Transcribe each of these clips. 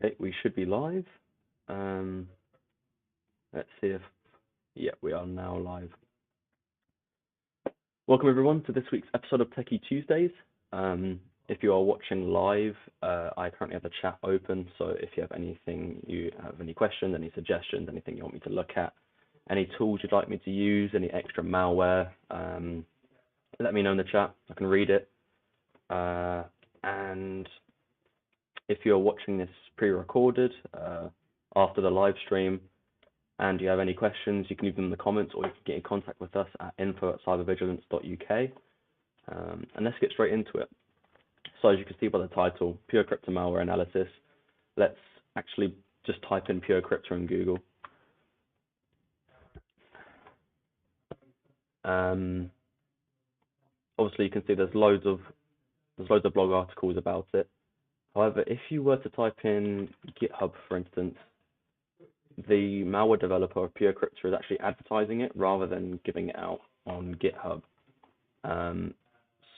Okay, we should be live. Let's see if, yeah, we are now live. Welcome everyone to this week's episode of Techie Tuesdays. If you are watching live, I currently have the chat open, so if you have anything, you have any questions, any suggestions, anything you want me to look at, any tools you'd like me to use, any extra malware, let me know in the chat. I can read it. And if you're watching this pre-recorded after the live stream and you have any questions, you can leave them in the comments, or you can get in contact with us at info@cybervigilance.uk. And let's get straight into it. So as you can see by the title, PureCrypter Malware Analysis, let's actually just type in PureCrypter in Google. Obviously you can see there's loads of blog articles about it. However, if you were to type in GitHub, for instance, the malware developer of PureCrypter is actually advertising it rather than giving it out on GitHub.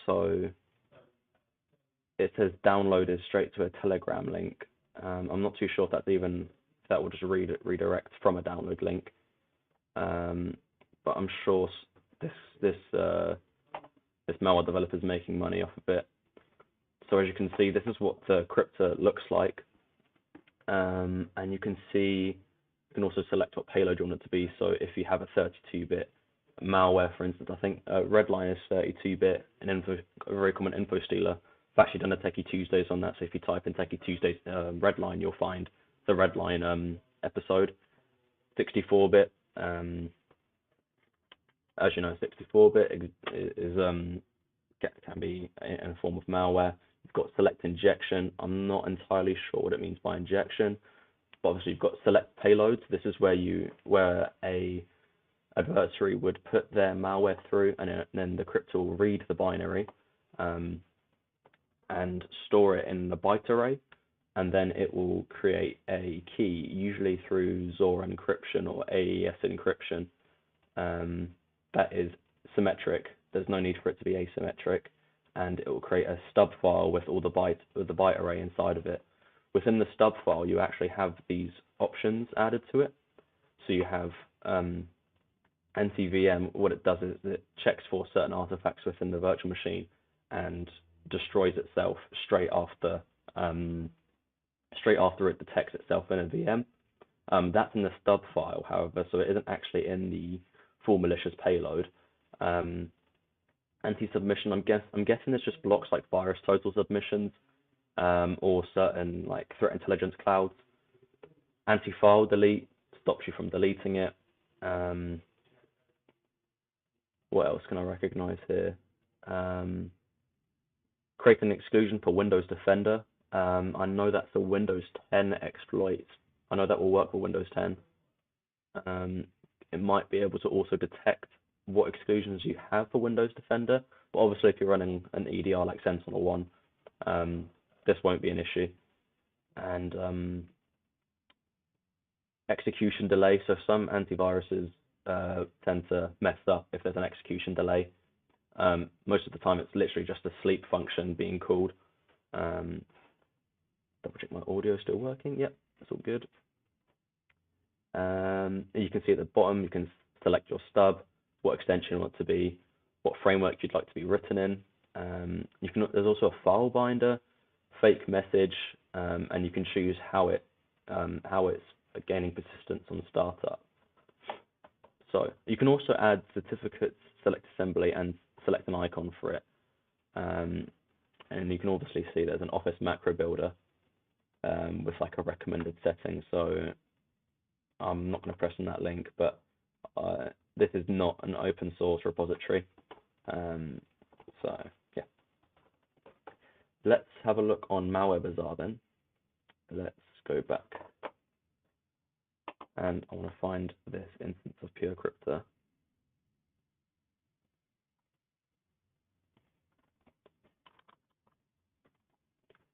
So it says downloaded straight to a Telegram link. I'm not too sure if that will just redirect from a download link. But I'm sure this malware developer is making money off of it. So as you can see, this is what the crypto looks like. And you can see, you can also select what payload you want it to be. So if you have a 32-bit malware, for instance, I think Redline is 32-bit, a very common info stealer. I've actually done a Techie Tuesdays on that. So if you type in Techie Tuesdays Redline, you'll find the Redline episode. 64-bit, as you know, 64-bit is can be in a form of malware. You've got select injection. I'm not entirely sure what it means by injection, but obviously you've got select payloads. This is where a adversary would put their malware through, and then the crypto will read the binary and store it in the byte array, and then it will create a key, usually through XOR encryption or AES encryption, that is symmetric. There's no need for it to be asymmetric, and it will create a stub file with all the byte array inside of it. Within the stub file, you actually have these options added to it. So you have NTVM. What it does is it checks for certain artifacts within the virtual machine and destroys itself straight after it detects itself in a VM. That's in the stub file, however, so it isn't actually in the full malicious payload. Anti-submission, I'm guessing this just blocks like virus total submissions or certain like threat intelligence clouds. Anti-file delete stops you from deleting it. What else can I recognize here? Create an exclusion for Windows Defender. I know that's a Windows 10 exploit. I know that will work for Windows 10. It might be able to also detect what exclusions you have for Windows Defender, but obviously if you're running an EDR like SentinelOne, this won't be an issue. And execution delay, so some antiviruses tend to mess up if there's an execution delay. Most of the time it's literally just a sleep function being called. Double check my audio is still working. Yep, that's all good. You can see at the bottom, you can select your stub, what extension you want it to be, what framework you'd like to be written in. There's also a file binder, fake message, and you can choose how it's gaining persistence on startup. So you can also add certificates, select assembly, and select an icon for it. And you can obviously see there's an Office macro builder with like a recommended setting. So I'm not going to press on that link, but this is not an open source repository. So yeah, let's have a look on Malware Bazaar then. Let's go back, and I want to find this instance of PureCrypter.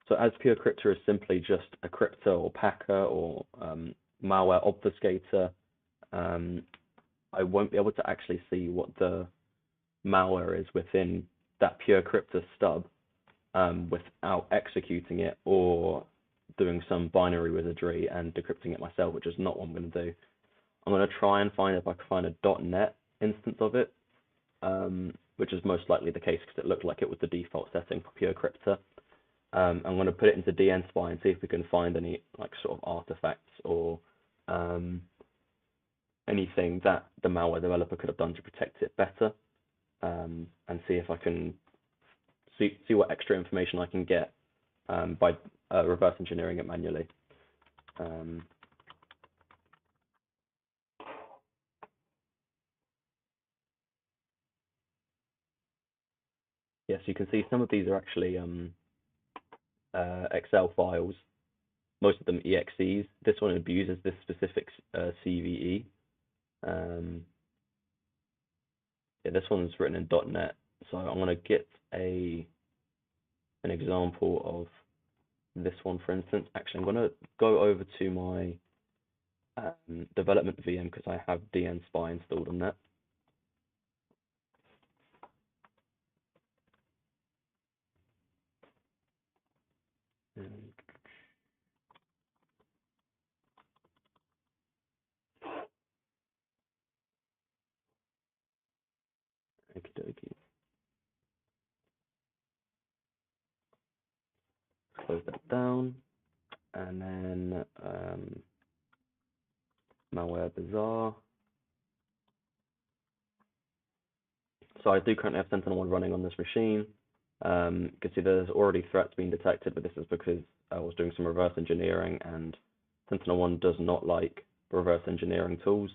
So as PureCrypter is simply just a crypto or packer or malware obfuscator, I won't be able to actually see what the malware is within that PureCrypter stub without executing it or doing doing some binary wizardry and decrypting it myself, which is not what I'm going to do. I'm going to try and find if I can find a .NET instance of it, which is most likely the case because it looked like it was the default setting for PureCrypter. I'm going to put it into DNSpy and see if we can find any like sort of artifacts or anything that the malware developer could have done to protect it better, and see if I can see what extra information I can get by reverse engineering it manually. Yes, you can see some of these are actually Excel files, most of them EXEs. This one abuses this specific CVE. Yeah, this one's written in .NET, so I'm going to get an example of this one, for instance. Actually, I'm going to go over to my development VM because I have DNSpy installed on that. Okie dokie. Close that down, and then malware bazaar. So I do currently have SentinelOne running on this machine. You can see there's already threats being detected, but this is because I was doing some reverse engineering, and SentinelOne does not like reverse engineering tools,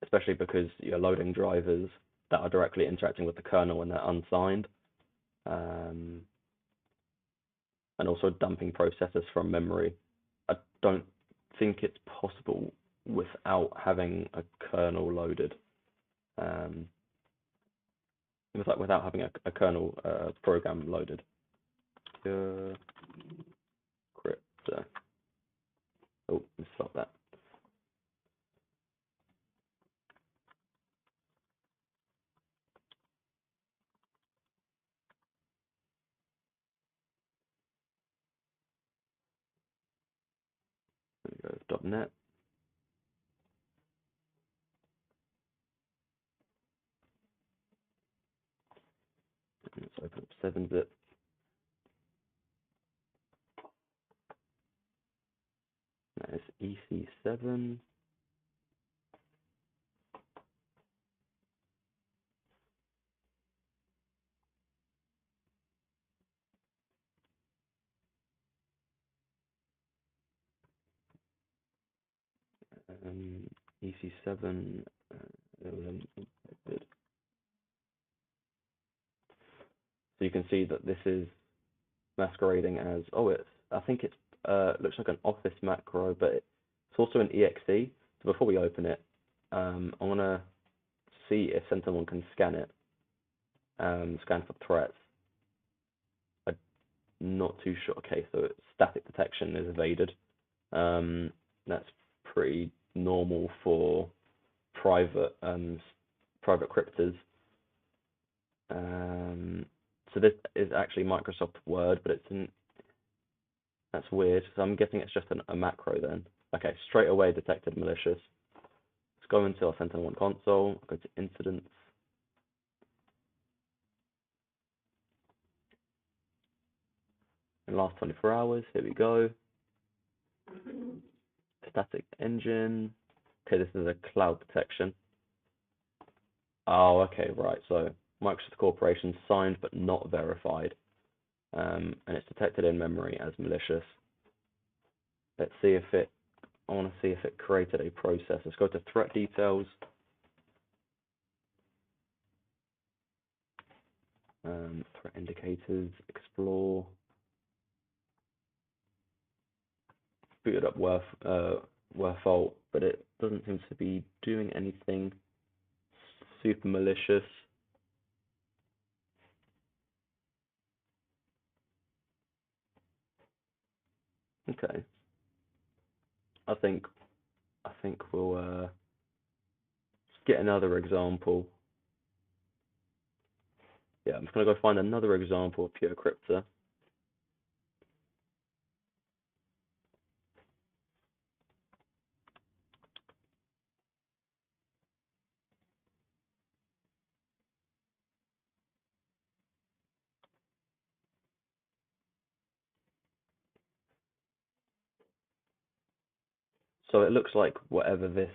especially because you're loading drivers that are directly interacting with the kernel and they're unsigned, and also dumping processes from memory. I don't think it's possible without having a kernel loaded. Without having a kernel program loaded. PureCrypter. Oh, misspelled that. There we go, .NET. Let's open up 7-zip. That is EC7. EC7. So you can see that this is masquerading as, I think it looks like an Office macro, but it's also an EXE. So before we open it, I want to see if SentinelOne can scan it, scan for threats. I'm not too sure. Okay, so static detection is evaded. That's pretty normal for private cryptors. So this is actually Microsoft Word, but that's weird. So I'm guessing it's just a macro then. Okay, straight away detected malicious. Let's go into our SentinelOne console, go to incidents. In the last 24 hours, here we go. Static engine. Okay, this is a cloud detection. Oh, okay, right. So Microsoft Corporation signed but not verified. And it's detected in memory as malicious. Let's see if I want to see if it created a process. Let's go to threat details. Threat indicators, explore. Booted up Werfault, but it doesn't seem to be doing anything super malicious. Okay. I think we'll get another example. Yeah, I'm just gonna go find another example of PureCrypter. So it looks like whatever this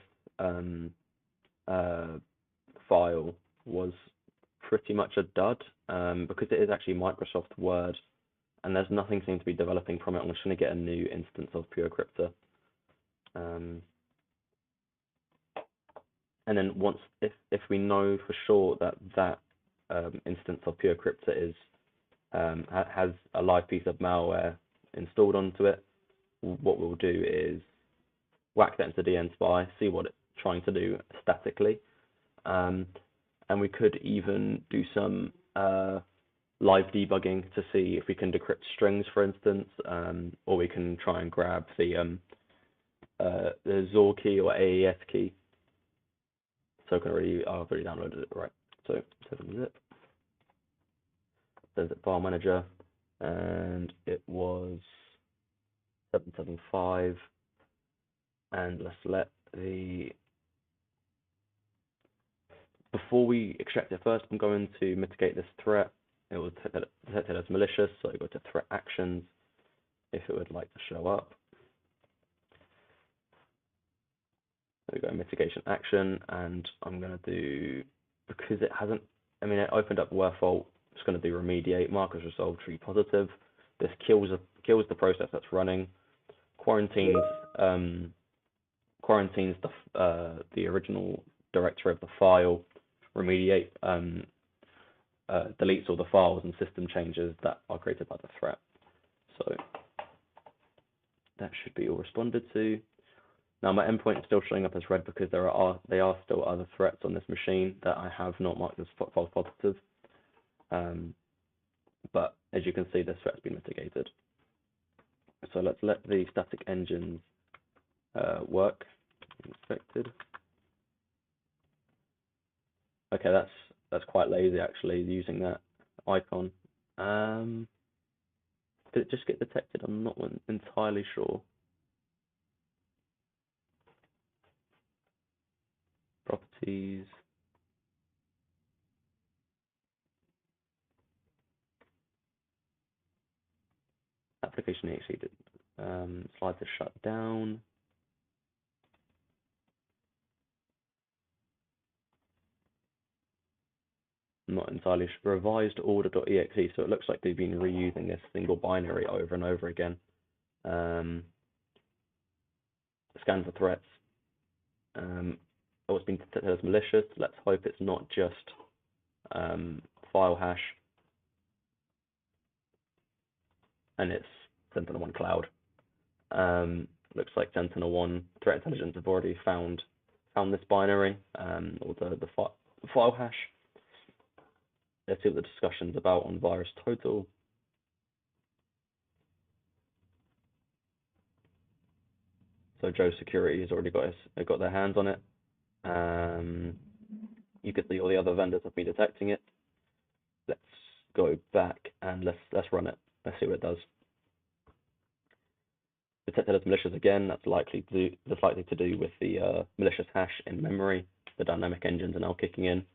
file was pretty much a dud, because it is actually Microsoft Word, and there's nothing seems to be developing from it. I'm just going to get a new instance of PureCrypter. And then once, if we know for sure that instance of PureCrypter is has a live piece of malware installed onto it, what we'll do is whack that into dnspy, see what it's trying to do statically, and we could even do some live debugging to see if we can decrypt strings, for instance, or we can try and grab the XOR key or AES key. So I've already downloaded it, right? So 7-zip, file manager, and it was 775, and let's let before we extract it first, I'm going to mitigate this threat. It was detected as malicious, so I go to threat actions if it would like to show up. There we go, mitigation action, and I'm going to do, because it hasn't, it opened up where fault, it's going to do remediate, markers resolved, tree positive. This kills the process that's running, quarantines the original directory of the file, remediate, deletes all the files and system changes that are created by the threat. So that should be all responded to. Now my endpoint is still showing up as red because there are still other threats on this machine that I have not marked as false positive. But as you can see, this threat's been mitigated. So let's let the static engines work. Inspected. Okay, that's quite lazy actually, using that icon. Did it just get detected? I'm not entirely sure. Properties. Application exceeded. Slides are shut down. I'm not entirely sure. Revised order.exe, so it looks like they've been reusing this single binary over and over again. Scan for threats. Oh, it's been detected as malicious. Let's hope it's not just file hash, and it's SentinelOne Cloud. Looks like SentinelOne Threat Intelligence have already found this binary, or the file hash. Let's see what the discussion's about on Virus Total. So Joe Security has already got their hands on it. You can see all the other vendors have been detecting it. Let's go back and let's run it. Let's see what it does. Detected as malicious again. That's likely to do with the malicious hash in memory. The dynamic engines are now kicking in.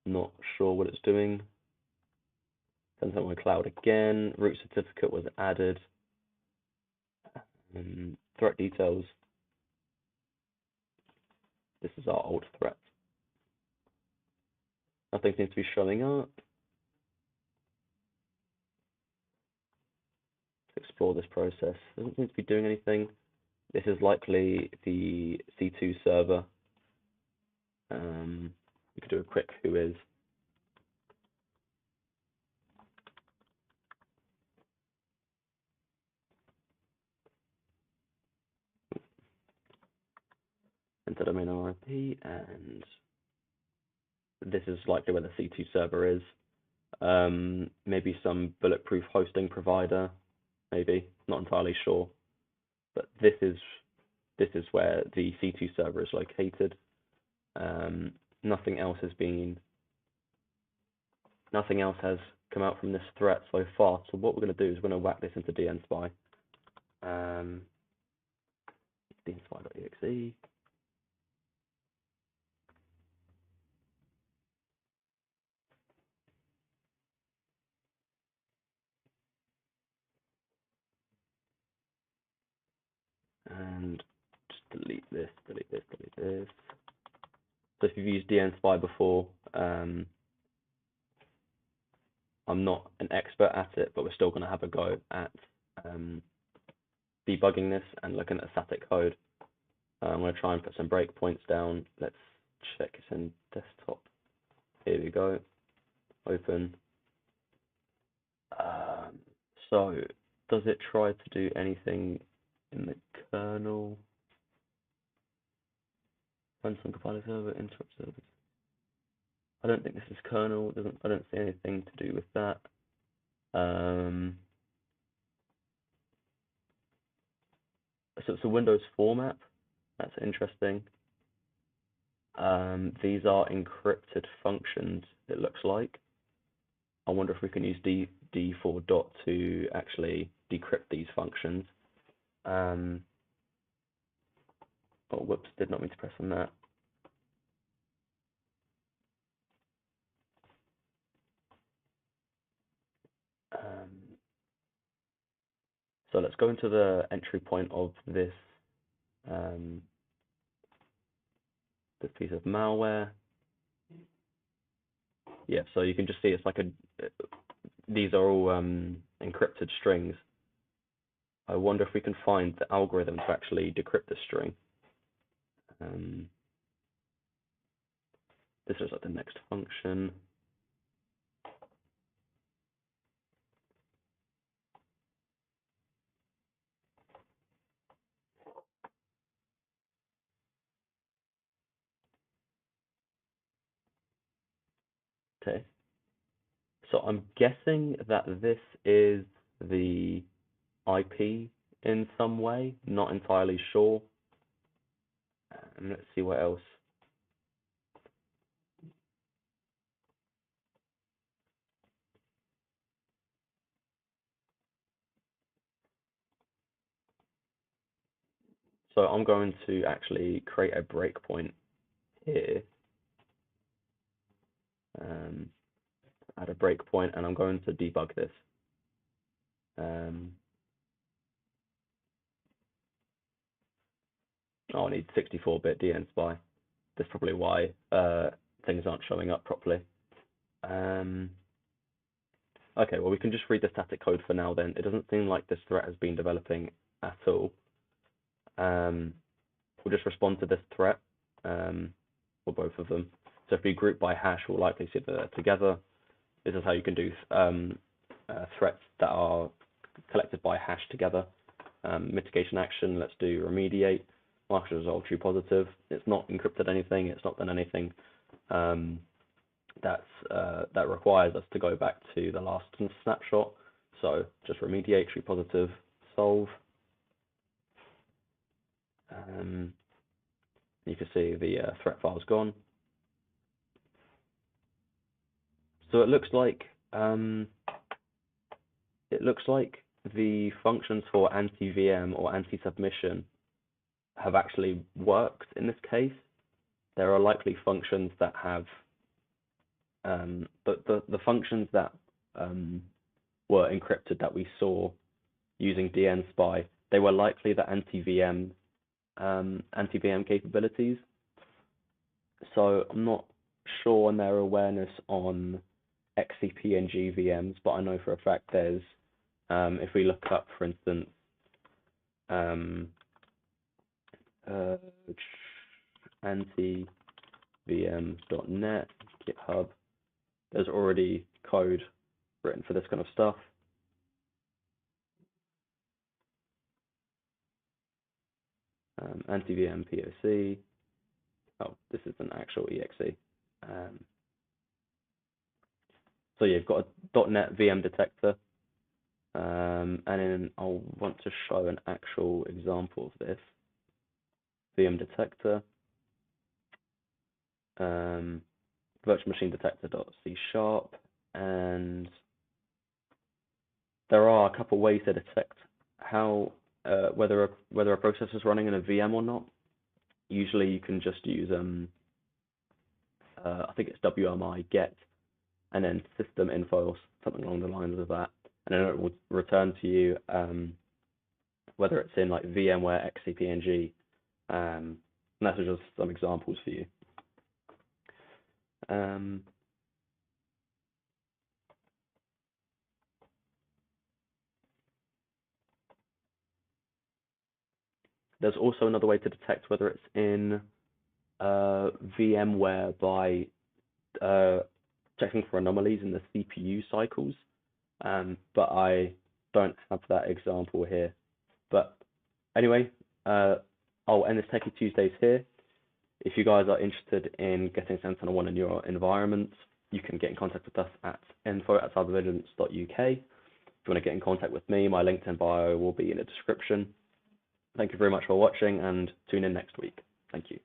Not sure what it's doing. SentinelOne Cloud again. Root certificate was added. Threat details. This is our old threat. Nothing seems to be showing up. Let's explore this process. Doesn't seem to be doing anything. This is likely the C2 server. We could do a quick who is. Enter domain RIP, and this is likely where the C2 server is. Maybe some bulletproof hosting provider, maybe, not entirely sure. But this is where the C2 server is located. Nothing else has come out from this threat so far. So what we're going to do is we're going to whack this into dnspy. dnspy.exe. and just delete this, delete this, delete this. So if you've used DNSpy before, I'm not an expert at it, but we're still going to have a go at debugging this and looking at the static code. I'm going to try and put some breakpoints down. Let's check it's in desktop. Here we go. Open. So does it try to do anything in the kernel? Run some compiler server, interrupt service. I don't think this is kernel. I don't see anything to do with that. So it's a Windows format. That's interesting. These are encrypted functions, it looks like. I wonder if we can use d4 dot to actually decrypt these functions. Oh, whoops, did not mean to press on that. So let's go into the entry point of this this piece of malware. Yeah, so you can just see it's like these are all encrypted strings. I wonder if we can find the algorithm to actually decrypt the string. This is like the next function. Okay. So I'm guessing that this is the IP in some way, not entirely sure. Let's see what else. So I'm going to actually create a breakpoint here. Add a breakpoint, and I'm going to debug this. Oh, I need 64-bit DNSpy. That's probably why things aren't showing up properly. Okay, well, we can just read the static code for now then. It doesn't seem like this threat has been developing at all. We'll just respond to this threat, or both of them. So if we group by hash, we'll likely see that they're together. This is how you can do threats that are collected by hash together. Mitigation action, let's do remediate. Mark resolve true positive. It's not encrypted anything. It's not done anything that requires us to go back to the last snapshot. So just remediate true positive, solve. You can see the threat file's gone. So it looks like the functions for anti-VM or anti-submission have actually worked in this case. There are likely functions that have the functions that were encrypted that we saw using DNSpy. They were likely the anti-VM capabilities. So I'm not sure on their awareness on XCP and GVMs, but I know for a fact there's, if we look up, for instance, anti-VM.net, GitHub, there's already code written for this kind of stuff. Anti-VM POC. Oh, this is an actual exe. So you've got a .NET VM detector, and then I'll want to show an actual example of this. VM detector, virtual machine detector.c#, and there are a couple ways to detect how whether a process is running in a VM or not. Usually you can just use I think it's WMI get and then system info or something along the lines of that, and then it will return to you whether it's in like VMware, XCP-ng, and that's just some examples for you. There's also another way to detect whether it's in VMware by checking for anomalies in the CPU cycles, but I don't have that example here. But anyway, I'll end this Techie Tuesdays here. If you guys are interested in getting SentinelOne in your environment, you can get in contact with us at info@cybervigilance.uk. If you want to get in contact with me, my LinkedIn bio will be in the description. Thank you very much for watching, and tune in next week. Thank you.